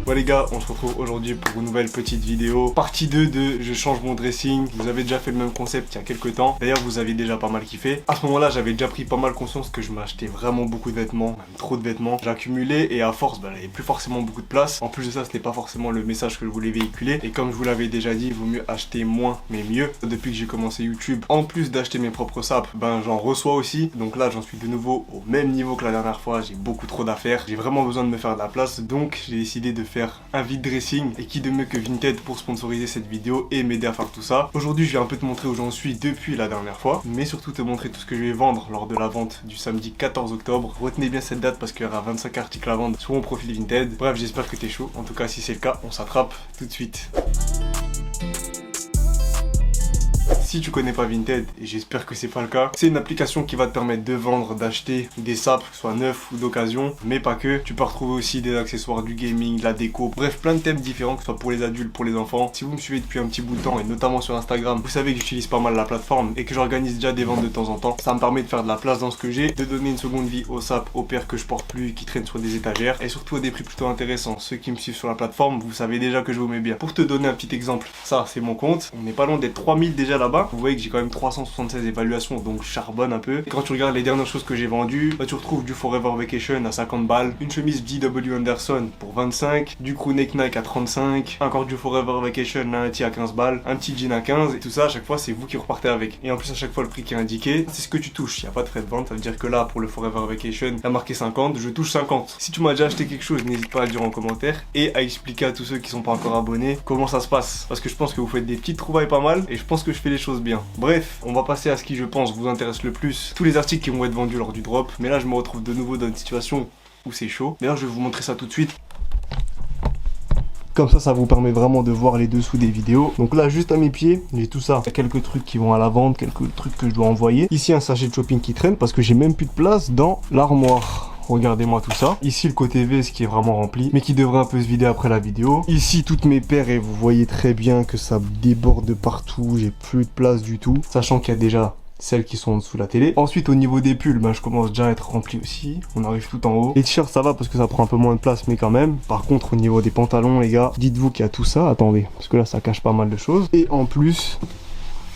Bon les gars, on se retrouve aujourd'hui pour une nouvelle petite vidéo. Partie 2 de je change mon dressing. Vous avez déjà fait le même concept il y a quelques temps. D'ailleurs vous avez déjà pas mal kiffé. À ce moment là j'avais déjà pris pas mal conscience que je m'achetais vraiment beaucoup de vêtements, même trop de vêtements. J'accumulais et à force il n'y avait plus forcément beaucoup de place. En plus de ça c'était pas forcément le message que je voulais véhiculer. Et comme je vous l'avais déjà dit, il vaut mieux acheter moins mais mieux. Depuis que j'ai commencé YouTube, en plus d'acheter mes propres sapes, j'en reçois aussi. Donc là j'en suis de nouveau au même niveau que la dernière fois. J'ai beaucoup trop d'affaires. J'ai vraiment besoin de me faire de la place. Donc j'ai décidé de faire un vide dressing et qui de mieux que Vinted pour sponsoriser cette vidéo et m'aider à faire tout ça. Aujourd'hui je vais un peu te montrer où j'en suis depuis la dernière fois, mais surtout te montrer tout ce que je vais vendre lors de la vente du samedi 14 octobre. Retenez bien cette date parce qu'il y aura 25 articles à vendre sur mon profil Vinted. Bref, j'espère que t'es chaud. En tout cas si c'est le cas, on s'attrape tout de suite. Si tu connais pas Vinted, et j'espère que c'est pas le cas, c'est une application qui va te permettre de vendre, d'acheter des sapes, soit neufs ou d'occasion, mais pas que. Tu peux retrouver aussi des accessoires, du gaming, de la déco, bref, plein de thèmes différents, que ce soit pour les adultes, pour les enfants. Si vous me suivez depuis un petit bout de temps, et notamment sur Instagram, vous savez que j'utilise pas mal la plateforme et que j'organise déjà des ventes de temps en temps. Ça me permet de faire de la place dans ce que j'ai, de donner une seconde vie aux sapes, aux paires que je porte plus, qui traînent sur des étagères, et surtout à des prix plutôt intéressants. Ceux qui me suivent sur la plateforme, vous savez déjà que je vous mets bien. Pour te donner un petit exemple, ça c'est mon compte, on n'est pas loin d'être 3000 déjà là-bas. Vous voyez que j'ai quand même 376 évaluations, donc je charbonne un peu. Et quand tu regardes les dernières choses que j'ai vendues, tu retrouves du Forever Vacation à 50 balles, une chemise JW Anderson pour 25, du crewneck Nike à 35, encore du Forever Vacation Lundi à 15 balles, un petit jean à 15, et tout ça à chaque fois c'est vous qui repartez avec. Et en plus à chaque fois le prix qui est indiqué, c'est ce que tu touches, il n'y a pas de frais de vente. Ça veut dire que là pour le Forever Vacation, il y a marqué 50, je touche 50. Si tu m'as déjà acheté quelque chose, n'hésite pas à le dire en commentaire et à expliquer à tous ceux qui sont pas encore abonnés comment ça se passe, parce que je pense que vous faites des petites trouvailles pas mal et je pense que je fais les choses bien. Bref, on va passer à ce qui je pense vous intéresse le plus, tous les articles qui vont être vendus lors du drop. Mais là je me retrouve de nouveau dans une situation où c'est chaud. D'ailleurs je vais vous montrer ça tout de suite. Comme ça vous permet vraiment de voir les dessous des vidéos. Donc là juste à mes pieds, j'ai tout ça. Il y a quelques trucs qui vont à la vente, quelques trucs que je dois envoyer. Ici un sachet de shopping qui traîne parce que j'ai même plus de place dans l'armoire. Regardez-moi tout ça. Ici le côté veste qui est vraiment rempli, mais qui devrait un peu se vider après la vidéo. Ici toutes mes paires et vous voyez très bien que ça déborde de partout. J'ai plus de place du tout, sachant qu'il y a déjà celles qui sont en dessous de la télé. Ensuite au niveau des pulls, je commence déjà à être rempli aussi. On arrive tout en haut. Les t-shirts ça va parce que ça prend un peu moins de place, mais quand même. Par contre au niveau des pantalons les gars, dites-vous qu'il y a tout ça. Attendez, parce que là ça cache pas mal de choses. Et en plus,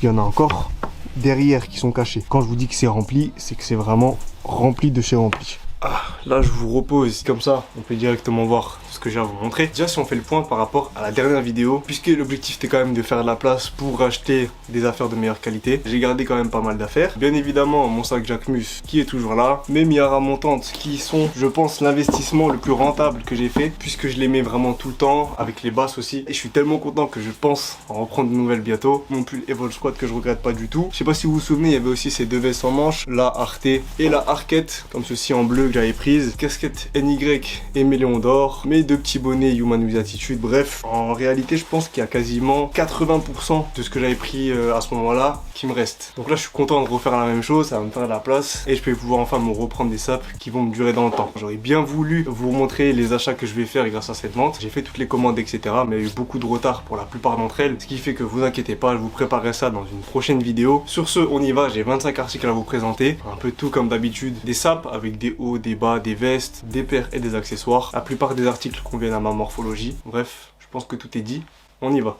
il y en a encore derrière qui sont cachés. Quand je vous dis que c'est rempli, c'est que c'est vraiment rempli de chez rempli. Ah, là je vous repose, comme ça on peut directement voir ce que j'ai à vous montrer. Déjà si on fait le point par rapport à la dernière vidéo, puisque l'objectif était quand même de faire de la place pour acheter des affaires de meilleure qualité, j'ai gardé quand même pas mal d'affaires. Bien évidemment mon sac Jacquemus qui est toujours là, mes miaras montantes qui sont je pense l'investissement le plus rentable que j'ai fait, puisque je les mets vraiment tout le temps, avec les basses aussi. Et je suis tellement content que je pense en reprendre de nouvelles bientôt. Mon pull Evol Squad que je regrette pas du tout. Je sais pas si vous vous souvenez, il y avait aussi ces deux vestes en manches, la Arte et la Arquette, comme ceci en bleu que j'avais prise, casquette NY et Méléon d'or, mes deux petits bonnets Human with Attitude. Bref, en réalité je pense qu'il y a quasiment 80% de ce que j'avais pris à ce moment là qui me reste. Donc là je suis content de refaire la même chose, ça va me faire de la place et je vais pouvoir enfin me reprendre des sapes qui vont me durer dans le temps. J'aurais bien voulu vous montrer les achats que je vais faire grâce à cette vente. J'ai fait toutes les commandes etc, mais il y a eu beaucoup de retard pour la plupart d'entre elles, ce qui fait que vous inquiétez pas, je vous préparerai ça dans une prochaine vidéo. Sur ce on y va, j'ai 25 articles à vous présenter, un peu tout comme d'habitude, des sapes avec des hauts, des bas, des vestes, des paires et des accessoires. La plupart des articles conviennent à ma morphologie. Bref, je pense que tout est dit. On y va.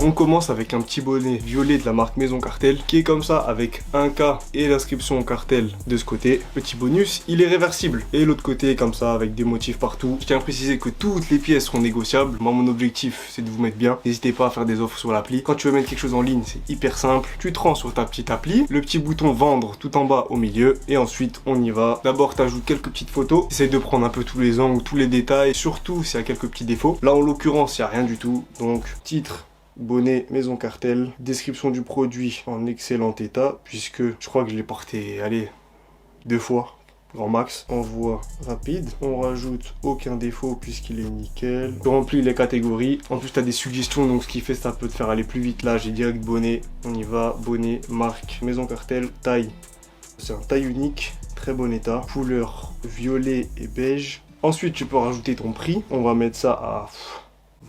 On commence avec un petit bonnet violet de la marque Maison Cartel qui est comme ça avec un K et l'inscription Cartel de ce côté. Petit bonus, il est réversible. Et l'autre côté comme ça avec des motifs partout. Je tiens à préciser que toutes les pièces seront négociables. Moi mon objectif c'est de vous mettre bien. N'hésitez pas à faire des offres sur l'appli. Quand tu veux mettre quelque chose en ligne c'est hyper simple. Tu te rends sur ta petite appli, le petit bouton vendre tout en bas au milieu et ensuite on y va. D'abord tu ajoutes quelques petites photos. Essaye de prendre un peu tous les angles, tous les détails. Surtout s'il y a quelques petits défauts. Là en l'occurrence il n'y a rien du tout. Donc titre, bonnet Maison Cartel, description du produit en excellent état, puisque je crois que je l'ai porté, allez, 2 fois, grand max. Envoi rapide, on rajoute aucun défaut puisqu'il est nickel. Tu remplis les catégories, en plus tu as des suggestions, donc ce qui fait ça peut te faire aller plus vite. Là j'ai direct bonnet, on y va, bonnet, marque, Maison Cartel, taille. C'est un taille unique, très bon état, couleur violet et beige. Ensuite tu peux rajouter ton prix, on va mettre ça à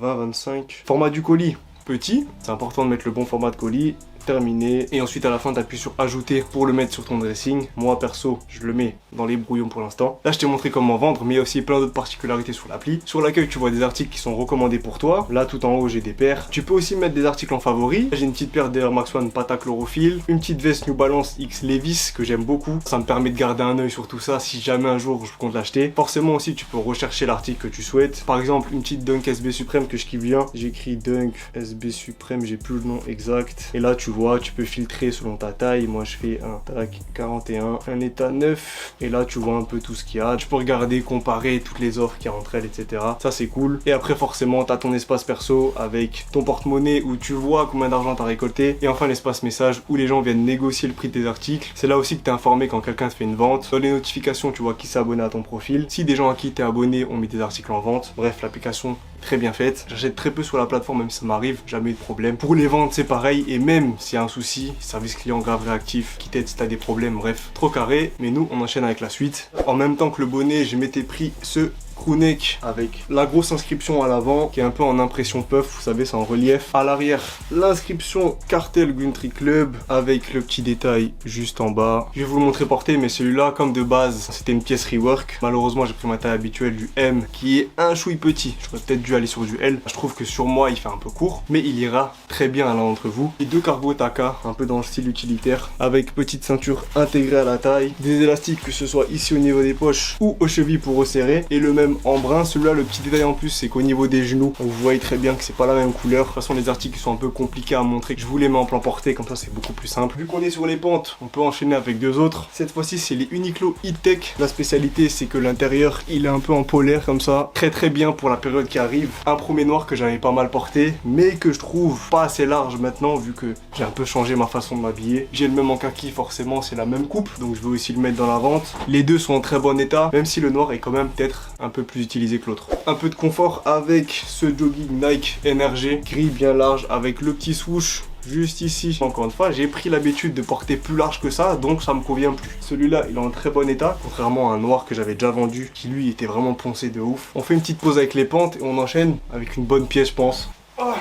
20-25. Format du colis, petit, c'est important de mettre le bon format de colis. terminé. Et ensuite à la fin tu appuies sur ajouter pour le mettre sur ton dressing. Moi perso je le mets dans les brouillons pour l'instant. Là je t'ai montré comment vendre, mais il y a aussi plein d'autres particularités sur l'appli. Sur l'accueil tu vois des articles qui sont recommandés pour toi. Là tout en haut j'ai des paires. Tu peux aussi mettre des articles en favoris. J'ai une petite paire d'Air Max One Pata Chlorophylle, une petite veste New Balance X Levi's que j'aime beaucoup. Ça me permet de garder un œil sur tout ça si jamais un jour je compte l'acheter. Forcément aussi tu peux rechercher l'article que tu souhaites. Par exemple une petite Dunk SB Supreme que je kiffe bien. J'écris Dunk SB Supreme, j'ai plus le nom exact. Et là tu vois, tu peux filtrer selon ta taille. Moi je fais un tac 41, un état 9. Et là tu vois un peu tout ce qu'il y a. Tu peux regarder, comparer toutes les offres qu'il y a entre elles, etc. Ça c'est cool. Et après forcément tu as ton espace perso avec ton porte-monnaie où tu vois combien d'argent tu as récolté. Et enfin l'espace message où les gens viennent négocier le prix de tes articles. C'est là aussi que tu es informé quand quelqu'un te fait une vente. Dans les notifications tu vois qui s'est abonné à ton profil. Si des gens à qui tu es abonné ont mis des articles en vente. Bref, l'application très bien faite. J'achète très peu sur la plateforme, même si ça m'arrive, jamais eu de problème. Pour les ventes c'est pareil, et même s'il y a un souci, service client grave réactif qui t'aide si t'as des problèmes, bref, trop carré. Mais nous on enchaîne avec la suite. En même temps que le bonnet, je m'étais pris ce crewneck avec la grosse inscription à l'avant qui est un peu en impression puff, vous savez, c'est en relief. À l'arrière, l'inscription Cartel Country Club avec le petit détail juste en bas. Je vais vous le montrer porté, mais celui-là, comme de base, c'était une pièce rework. Malheureusement, j'ai pris ma taille habituelle du M qui est un chouille petit. J'aurais peut-être dû aller sur du L. Je trouve que sur moi, il fait un peu court, mais il ira très bien à l'un d'entre vous. Et deux cargo Taka, un peu dans le style utilitaire, avec petite ceinture intégrée à la taille, des élastiques que ce soit ici au niveau des poches ou aux chevilles pour resserrer, et le même en brun. Celui-là, le petit détail en plus, c'est qu'au niveau des genoux, vous voyez très bien que c'est pas la même couleur. De toute façon, les articles sont un peu compliqués à montrer, que je vous les mets en plan porté, comme ça c'est beaucoup plus simple. Vu qu'on est sur les pentes, on peut enchaîner avec deux autres. Cette fois-ci, c'est les Uniqlo E-Tech. La spécialité, c'est que l'intérieur, il est un peu en polaire comme ça. Très très bien pour la période qui arrive. Un premier noir que j'avais pas mal porté, mais que je trouve pas assez large maintenant, vu que j'ai un peu changé ma façon de m'habiller. J'ai le même en kaki, forcément, c'est la même coupe, donc je vais aussi le mettre dans la vente. Les deux sont en très bon état, même si le noir est quand même peut-être un peu plus utilisé que l'autre. Un peu de confort avec ce jogging Nike NRG, gris bien large avec le petit swoosh juste ici. Encore une fois, j'ai pris l'habitude de porter plus large que ça, donc ça me convient plus. Celui-là, il est en très bon état, contrairement à un noir que j'avais déjà vendu, qui lui était vraiment poncé de ouf. On fait une petite pause avec les pentes et on enchaîne avec une bonne pièce, je pense. Oh,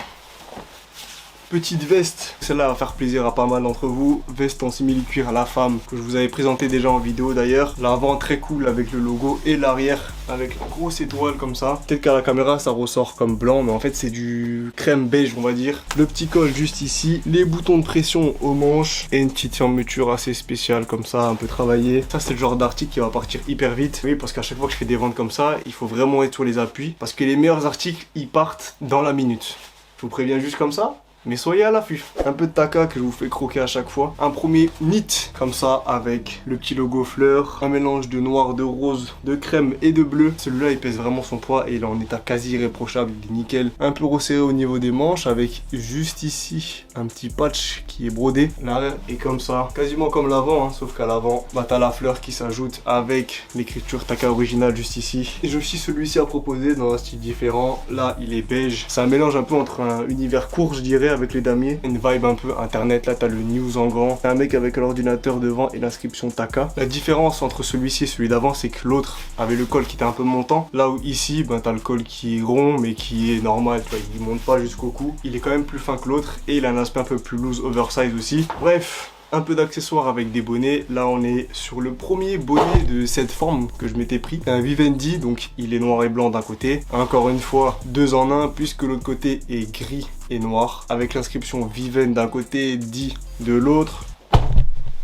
petite veste, celle-là va faire plaisir à pas mal d'entre vous. Veste en simili-cuir à la femme, que je vous avais présenté déjà en vidéo d'ailleurs. L'avant très cool avec le logo et l'arrière avec la grosse étoile comme ça. Peut-être qu'à la caméra ça ressort comme blanc, mais en fait c'est du crème beige on va dire. Le petit col juste ici, les boutons de pression aux manches et une petite fermeture assez spéciale comme ça, un peu travaillée. Ça c'est le genre d'article qui va partir hyper vite. Oui, parce qu'à chaque fois que je fais des ventes comme ça, il faut vraiment être sur les appuis, parce que les meilleurs articles ils partent dans la minute. Je vous préviens juste comme ça. Mais soyez à l'affût. Un peu de Taka que je vous fais croquer à chaque fois. Un premier knit comme ça avec le petit logo fleur. Un mélange de noir, de rose, de crème et de bleu. Celui-là il pèse vraiment son poids et il est en état quasi irréprochable. Il est nickel. Un peu resserré au niveau des manches avec juste ici un petit patch qui est brodé. L'arrière est comme ça. Quasiment comme l'avant, hein, sauf qu'à l'avant, bah, t'as la fleur qui s'ajoute avec l'écriture Taka originale juste ici. Et j'ai aussi celui-ci à proposer dans un style différent. Là il est beige. C'est un mélange un peu entre un univers court je dirais avec les damiers, une vibe un peu internet. Là t'as le news en grand, t'as un mec avec l'ordinateur devant et l'inscription Taka. La différence entre celui-ci et celui d'avant, c'est que l'autre avait le col qui était un peu montant, là où ici ben t'as le col qui est rond mais qui est normal, tu vois, il monte pas jusqu'au cou. Il est quand même plus fin que l'autre et il a un aspect un peu plus loose, oversize aussi. Bref, un peu d'accessoires avec des bonnets. Là on est sur le premier bonnet de cette forme que je m'étais pris. C'est un Vivendi, donc il est noir et blanc d'un côté. Encore une fois, deux en un, puisque l'autre côté est gris et noir. Avec l'inscription Viven d'un côté, dit de l'autre.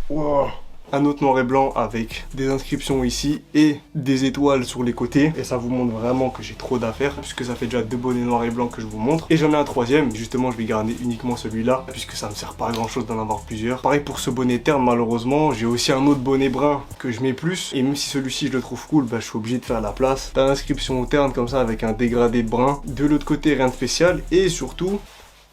Wow. Un autre noir et blanc avec des inscriptions ici et des étoiles sur les côtés. Et ça vous montre vraiment que j'ai trop d'affaires, puisque ça fait déjà deux bonnets noirs et blancs que je vous montre. Et j'en ai un troisième, justement je vais garder uniquement celui-là, puisque ça me sert pas à grand chose d'en avoir plusieurs. Pareil pour ce bonnet terne, malheureusement, j'ai aussi un autre bonnet brun que je mets plus. Et même si celui-ci je le trouve cool, bah, je suis obligé de faire la place. T'as l'inscription terne comme ça avec un dégradé brun. De l'autre côté rien de spécial et surtout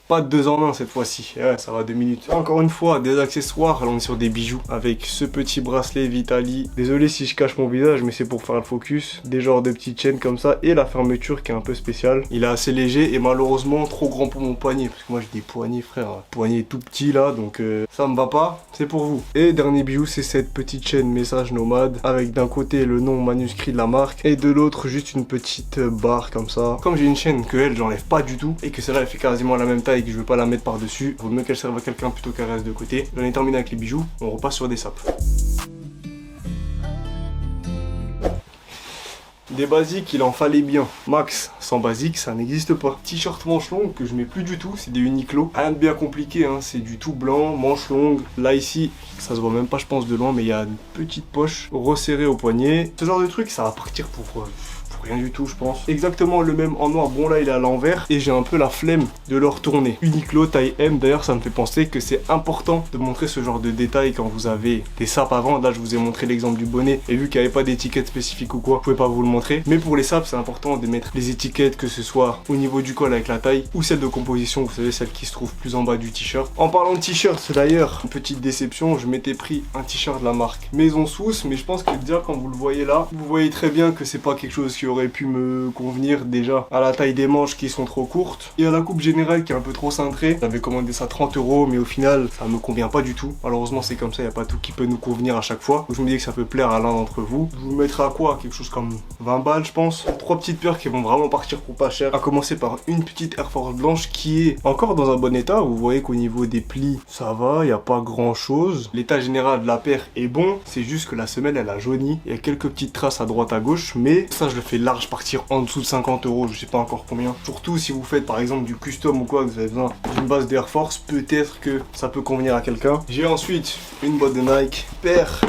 pas de 2 en 1 cette fois-ci, ouais, ça va 2 minutes. Encore une fois, des accessoires, là on est sur des bijoux avec ce petit bracelet Vitali. Désolé si je cache mon visage, mais c'est pour faire le focus. Des genres de petites chaînes comme ça et la fermeture qui est un peu spéciale. Il est assez léger et malheureusement trop grand pour mon poignet, parce que moi j'ai des poignets frère, poignet tout petit là, donc ça me va pas, c'est pour vous. Et dernier bijou, c'est cette petite chaîne message nomade avec d'un côté le nom manuscrit de la marque et de l'autre juste une petite barre comme ça. Comme j'ai une chaîne que elle j'enlève pas du tout et que celle-là elle fait quasiment la même taille taille, je veux pas la mettre par dessus. Vaut mieux qu'elle serve à quelqu'un plutôt qu'elle reste de côté. J'en ai terminé avec les bijoux, on repasse sur des sapes. Des basiques, il en fallait bien. Max, sans basique, ça n'existe pas. T-shirt manche longue que je mets plus du tout, c'est des Uniqlo. Rien de bien compliqué, hein, c'est du tout blanc, manche longue. Là ici, ça se voit même pas je pense de loin, mais il y a une petite poche resserrée au poignet. Ce genre de truc, ça va partir pour rien du tout je pense. Exactement le même en noir, bon là il est à l'envers et j'ai un peu la flemme de le retourner. Uniqlo taille M, d'ailleurs ça me fait penser que c'est important de montrer ce genre de détails quand vous avez des sapes avant. Là je vous ai montré l'exemple du bonnet et vu qu'il n'y avait pas d'étiquette spécifique ou quoi, je pouvais pas vous le montrer. Mais pour les sapes c'est important de mettre les étiquettes, que ce soit au niveau du col avec la taille ou celle de composition, vous savez celle qui se trouve plus en bas du t-shirt. En parlant de t-shirt d'ailleurs, une petite déception, je m'étais pris un t-shirt de la marque Maison Sousse, mais je pense que déjà quand vous le voyez là, vous voyez très bien que c'est pas quelque chose qui aurait pu me convenir déjà à la taille des manches qui sont trop courtes et à la coupe générale qui est un peu trop cintrée. J'avais commandé ça 30 € mais au final ça me convient pas du tout. Malheureusement c'est comme ça, il n'y a pas tout qui peut nous convenir à chaque fois. Donc, je me dis que ça peut plaire à l'un d'entre vous. Je vous mettrai à quoi? Quelque chose comme 20 balles je pense. 3 petites paires qui vont vraiment partir pour pas cher. À commencer par une petite Air Force blanche qui est encore dans un bon état. Vous voyez qu'au niveau des plis ça va, il n'y a pas grand chose. L'état général de la paire est bon, c'est juste que la semelle elle a jauni. Il y a quelques petites traces à droite à gauche, mais ça je le fais large partir en dessous de 50 €, je sais pas encore combien. Surtout si vous faites par exemple du custom ou quoi, que vous avez besoin d'une base d'Air Force, peut-être que ça peut convenir à quelqu'un. J'ai ensuite une boîte de Nike, paire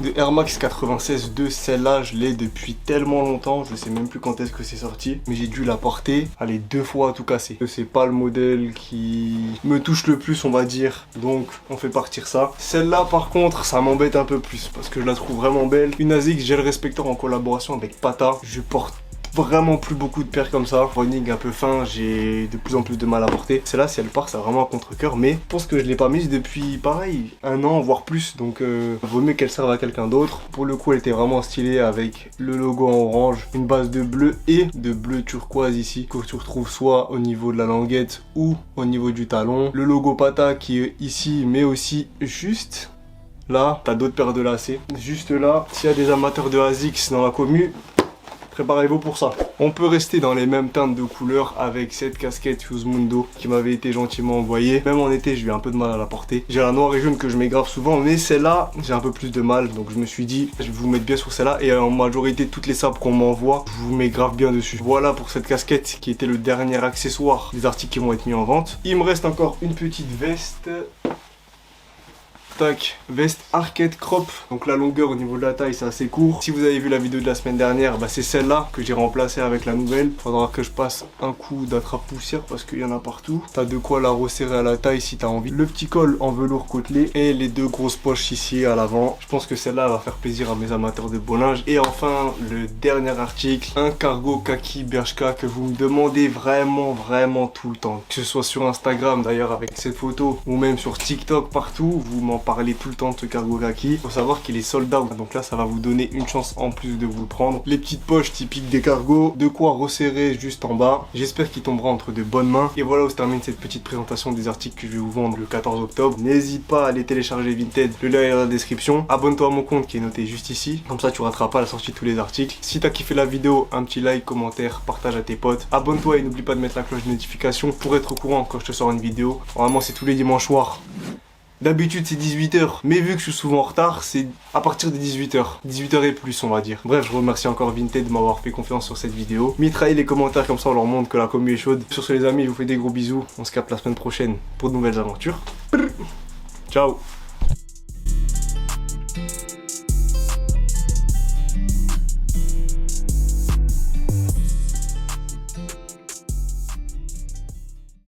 de Air Max 96 2, celle-là je l'ai depuis tellement longtemps, je sais même plus quand est-ce que c'est sorti, mais j'ai dû la porter, allez 2 fois à tout casser. C'est pas le modèle qui me touche le plus on va dire, donc on fait partir ça. Celle-là par contre ça m'embête un peu plus parce que je la trouve vraiment belle. Une ASICS Gel Respector en collaboration avec Pata, je porte vraiment plus beaucoup de paires comme ça. Running un peu fin, j'ai de plus en plus de mal à porter. Celle-là, si elle part, c'est vraiment un contre-cœur. Mais je pense que je l'ai pas mise depuis, pareil, 1 an, voire plus. Donc, vaut mieux qu'elle serve à quelqu'un d'autre. Pour le coup, elle était vraiment stylée avec le logo en orange, une base de bleu et de bleu turquoise ici, que tu retrouves soit au niveau de la languette ou au niveau du talon. Le logo Pata qui est ici, mais aussi juste là. T'as d'autres paires de lacets. Juste là, s'il y a des amateurs de ASICS dans la commu, préparez-vous pour ça. On peut rester dans les mêmes teintes de couleurs avec cette casquette Fuse Mundo qui m'avait été gentiment envoyée. Même en été, j'ai eu un peu de mal à la porter. J'ai la noire et jaune que je mets grave souvent, mais celle-là, j'ai un peu plus de mal. Donc je me suis dit, je vais vous mettre bien sur celle-là. Et en majorité, toutes les sapes qu'on m'envoie, je vous mets grave bien dessus. Voilà pour cette casquette qui était le dernier accessoire des articles qui vont être mis en vente. Il me reste encore une petite veste. Tac, veste arcade crop, donc la longueur au niveau de la taille c'est assez court. Si vous avez vu la vidéo de la semaine dernière, bah c'est celle-là que j'ai remplacée avec la nouvelle. Faudra que je passe un coup d'attrape-poussière parce qu'il y en a partout. T'as de quoi la resserrer à la taille si t'as envie. Le petit col en velours côtelé et les 2 grosses poches ici à l'avant. Je pense que celle-là va faire plaisir à mes amateurs de beau linge. Et enfin, le dernier article, un cargo kaki Bershka que vous me demandez vraiment tout le temps. Que ce soit sur Instagram d'ailleurs avec cette photo ou même sur TikTok, partout, vous m'en parler tout le temps de ce cargo kaki. Faut savoir qu'il est sold out, donc là ça va vous donner une chance en plus de vous le prendre. Les petites poches typiques des cargos, de quoi resserrer juste en bas. J'espère qu'il tombera entre de bonnes mains. Et voilà où se termine cette petite présentation des articles que je vais vous vendre le 14 octobre. N'hésite pas à aller télécharger Vinted, le lien est dans la description. Abonne-toi à mon compte qui est noté juste ici, comme ça tu rateras pas la sortie de tous les articles. Si t'as kiffé la vidéo, un petit like, commentaire, partage à tes potes. Abonne-toi et n'oublie pas de mettre la cloche de notification pour être au courant quand je te sors une vidéo. Normalement c'est tous les dimanches soirs. D'habitude c'est 18 h, mais vu que je suis souvent en retard, c'est à partir de 18 h. 18 h et plus on va dire. Bref, je remercie encore Vinted de m'avoir fait confiance sur cette vidéo. Mitraillez les commentaires comme ça on leur montre que la commu est chaude. Sur ce les amis, je vous fais des gros bisous. On se capte la semaine prochaine pour de nouvelles aventures. Ciao.